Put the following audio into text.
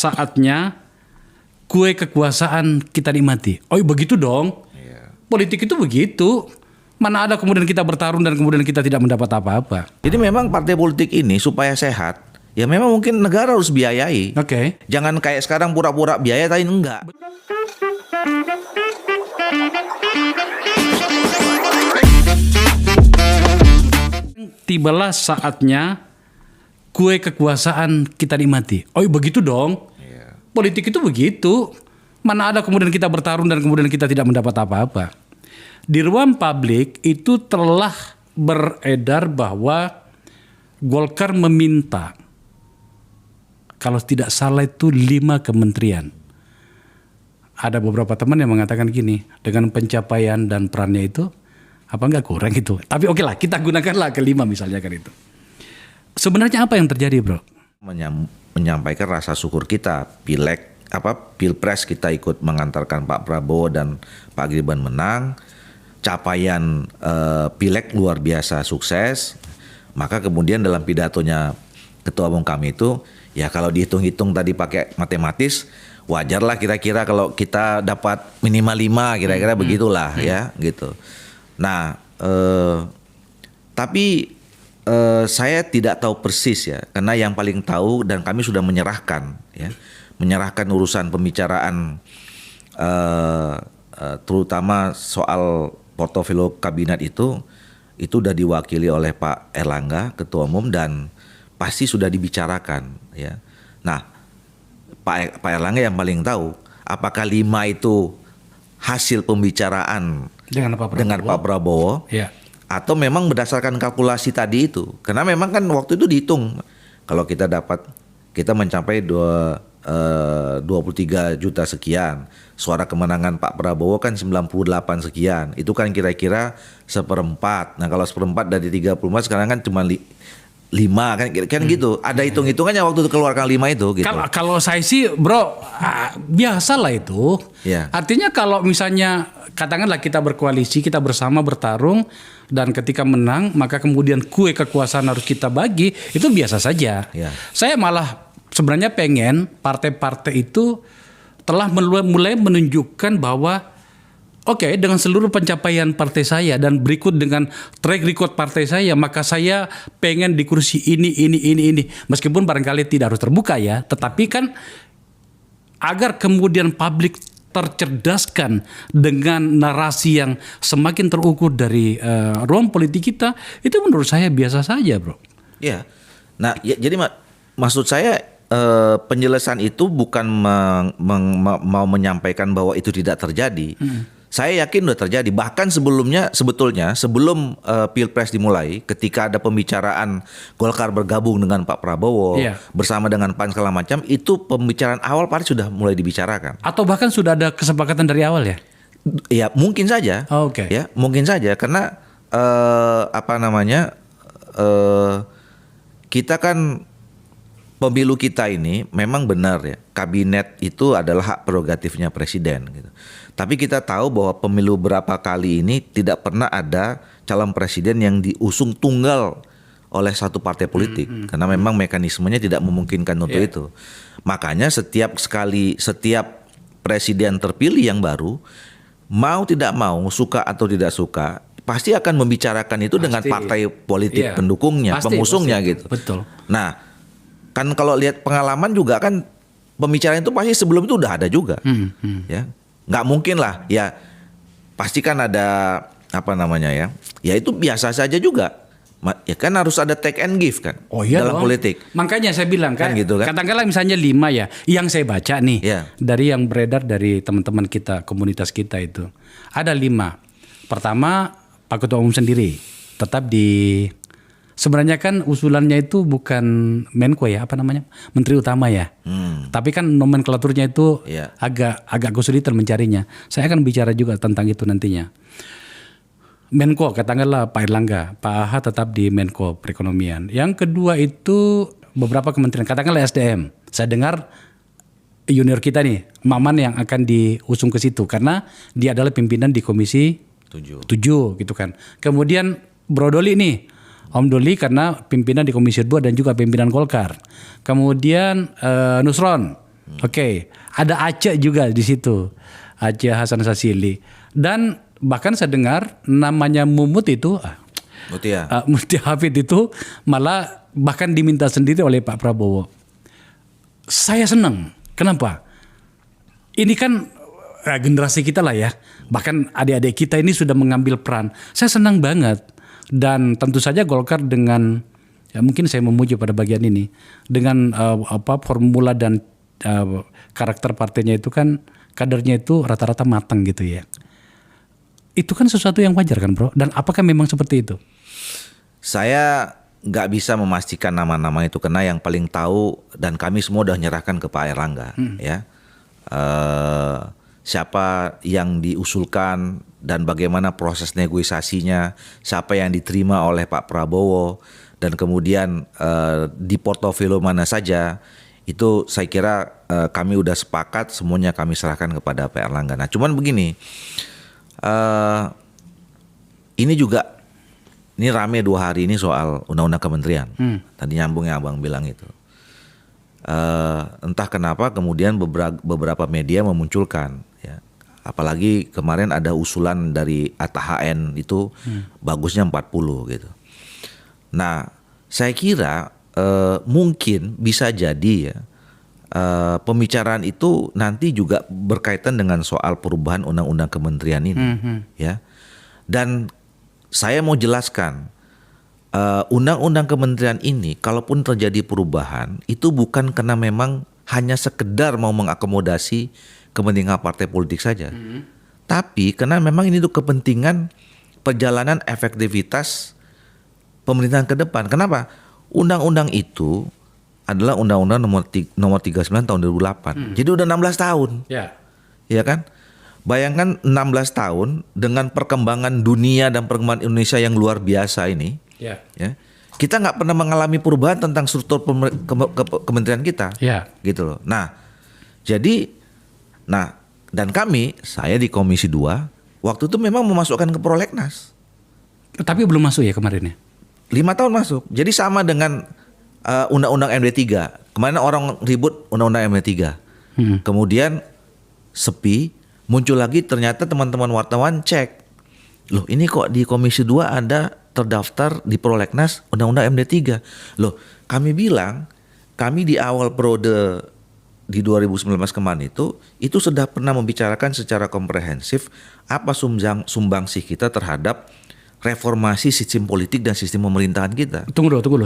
saatnya kue kekuasaan kita nikmati. Oh begitu dong. Politik itu begitu. Mana ada kemudian kita bertarung dan kemudian kita tidak mendapat apa-apa. Jadi memang partai politik ini supaya sehat, ya memang mungkin negara harus biayai. Oke. Jangan kayak sekarang pura-pura biaya tapi enggak. Tibalah saatnya kue kekuasaan kita nikmati. Oh begitu dong. Politik itu begitu. Mana ada kemudian kita bertarung dan kemudian kita tidak mendapat apa-apa. Di ruang publik itu telah beredar bahwa Golkar meminta, kalau tidak salah itu 5 kementerian. Ada beberapa teman yang mengatakan gini, dengan pencapaian dan perannya itu, apa enggak kurang itu. Tapi oke lah, kita gunakanlah ke 5 misalnya kan itu. Sebenarnya apa yang terjadi, bro? Menyampaikan rasa syukur kita, Pilpres kita ikut mengantarkan Pak Prabowo dan Pak Gibran menang, capaian Pileg luar biasa sukses. Maka kemudian dalam pidatonya Ketua Umum kami itu, ya kalau dihitung-hitung tadi pakai matematis, wajarlah kira-kira kalau kita dapat minimal 5 kira-kira begitulah ya gitu. Nah, tapi saya tidak tahu persis ya, karena yang paling tahu dan kami sudah menyerahkan urusan pembicaraan terutama soal portofolio kabinet itu sudah diwakili oleh Pak Erlangga Ketua Umum dan pasti sudah dibicarakan ya. Nah, Pak Erlangga yang paling tahu apakah 5 itu hasil pembicaraan dengan Pak Prabowo ya, atau memang berdasarkan kalkulasi tadi itu. Karena memang kan waktu itu dihitung kalau kita mencapai 23 juta sekian, suara kemenangan Pak Prabowo kan 98 sekian, itu kan kira-kira 1/4. Nah kalau 1/4 dari 34 sekarang kan cuma 5 kan gitu. Ada hitung-hitungannya waktu itu keluarkan 5 itu gitu. Kalau saya sih bro, biasalah itu. Ya. Artinya kalau misalnya katakanlah kita berkoalisi, kita bersama bertarung, dan ketika menang maka kemudian kue kekuasaan harus kita bagi, itu biasa saja. Ya. Saya malah sebenarnya pengen partai-partai itu telah mulai menunjukkan bahwa oke, dengan seluruh pencapaian partai saya dan berikut dengan track record partai saya, maka saya pengen di kursi ini. Meskipun barangkali tidak harus terbuka ya, tetapi kan agar kemudian publik tercerdaskan dengan narasi yang semakin terukur dari ruang politik kita, itu menurut saya biasa saja, bro. Ya, nah ya, jadi maksud saya penjelasan itu bukan mau menyampaikan bahwa itu tidak terjadi. Saya yakin sudah terjadi. Bahkan sebetulnya sebelum Pilpres dimulai, ketika ada pembicaraan Golkar bergabung dengan Pak Prabowo bersama dengan PAN segala macam, itu pembicaraan awal pasti sudah mulai dibicarakan. Atau bahkan sudah ada kesepakatan dari awal ya? Ya mungkin saja. Oke. Ya mungkin saja karena kita kan pemilu kita ini memang benar ya, kabinet itu adalah hak prerogatifnya presiden gitu. Tapi kita tahu bahwa pemilu berapa kali ini tidak pernah ada calon presiden yang diusung tunggal oleh satu partai politik karena memang mekanismenya tidak memungkinkan untuk itu. Makanya setiap presiden terpilih yang baru, mau tidak mau, suka atau tidak suka, pasti akan membicarakan itu dengan partai politik pendukungnya, pengusungnya gitu. Betul. Nah, kan kalau lihat pengalaman juga kan pembicaraan itu pasti sebelum itu udah ada juga, ya nggak mungkin lah, ya pasti kan ada ya itu biasa saja juga, ya kan harus ada take and give kan dalam politik. Makanya saya bilang kan gitu kan. katakanlah misalnya 5 ya, yang saya baca nih dari yang beredar dari teman-teman kita, komunitas kita itu ada 5. Pertama, Pak Ketua Umum sendiri tetap di. Sebenarnya kan usulannya itu bukan Menko ya, Menteri Utama ya. Tapi kan nomenklaturnya itu agak kesulitan mencarinya. Saya akan bicara juga tentang itu nantinya. Menko katakanlah Pak Erlangga, Pak AH tetap di Menko Perekonomian. Yang kedua itu beberapa kementerian, katakanlah SDM. Saya dengar junior kita nih, Maman yang akan diusung ke situ karena dia adalah pimpinan di Komisi 7 gitu kan. Kemudian Bro Doli nih, Om Doli karena pimpinan di Komisi 2 dan juga pimpinan Golkar. Kemudian Nusron Oke, ada Aceh juga di situ. Aceh Hasan Sazili. Dan bahkan saya dengar namanya Mumut itu Mutia Hafid itu malah bahkan diminta sendiri oleh Pak Prabowo. Saya senang. Kenapa? Ini kan generasi kita lah ya. Bahkan adik-adik kita ini sudah mengambil peran. Saya senang banget. Dan tentu saja Golkar dengan, ya mungkin saya memuji pada bagian ini, dengan formula dan karakter partainya itu kan, kadernya itu rata-rata matang gitu ya. Itu kan sesuatu yang wajar kan bro? Dan apakah memang seperti itu? Saya nggak bisa memastikan nama-nama itu karena yang paling tahu, dan kami semua udah menyerahkan ke Pak Erlangga ya. Siapa yang diusulkan dan bagaimana proses negosiasinya, siapa yang diterima oleh Pak Prabowo, dan kemudian di portofolio mana saja, itu saya kira kami udah sepakat, semuanya kami serahkan kepada Pak Erlangga. Nah cuman begini, ini juga, ini rame 2 hari ini soal undang-undang kementerian. Tadi nyambung yang abang bilang itu. Entah kenapa kemudian beberapa media memunculkan, ya, apalagi kemarin ada usulan dari ATHN itu bagusnya 40 gitu. Nah saya kira mungkin bisa jadi ya pembicaraan itu nanti juga berkaitan dengan soal perubahan undang-undang kementerian ini, ya. Dan saya mau jelaskan. Undang-undang kementerian ini kalaupun terjadi perubahan itu bukan karena memang hanya sekedar mau mengakomodasi kepentingan partai politik saja. Tapi karena memang ini untuk kepentingan perjalanan efektivitas pemerintahan ke depan. Kenapa? Undang-undang itu adalah Undang-Undang nomor 39 tahun 2008. Jadi udah 16 tahun. Ya kan? Bayangkan 16 tahun dengan perkembangan dunia dan perkembangan Indonesia yang luar biasa ini. Ya. Kita nggak pernah mengalami perubahan tentang struktur kementerian kita, gitu loh. Nah, dan saya di Komisi 2 waktu itu memang memasukkan ke prolegnas. Tapi belum masuk ya kemarin ya? 5 tahun masuk. Jadi sama dengan Undang-Undang MD3. Kemarin orang ribut Undang-Undang MD3. Kemudian sepi, muncul lagi ternyata teman-teman wartawan cek. Loh ini kok di Komisi 2 ada terdaftar di prolegnas Undang-Undang MD3. Loh, kami bilang, kami di awal periode di 2019 kemarin itu sudah pernah membicarakan secara komprehensif apa sumbangsih kita terhadap reformasi sistem politik dan sistem pemerintahan kita. Tunggu dulu.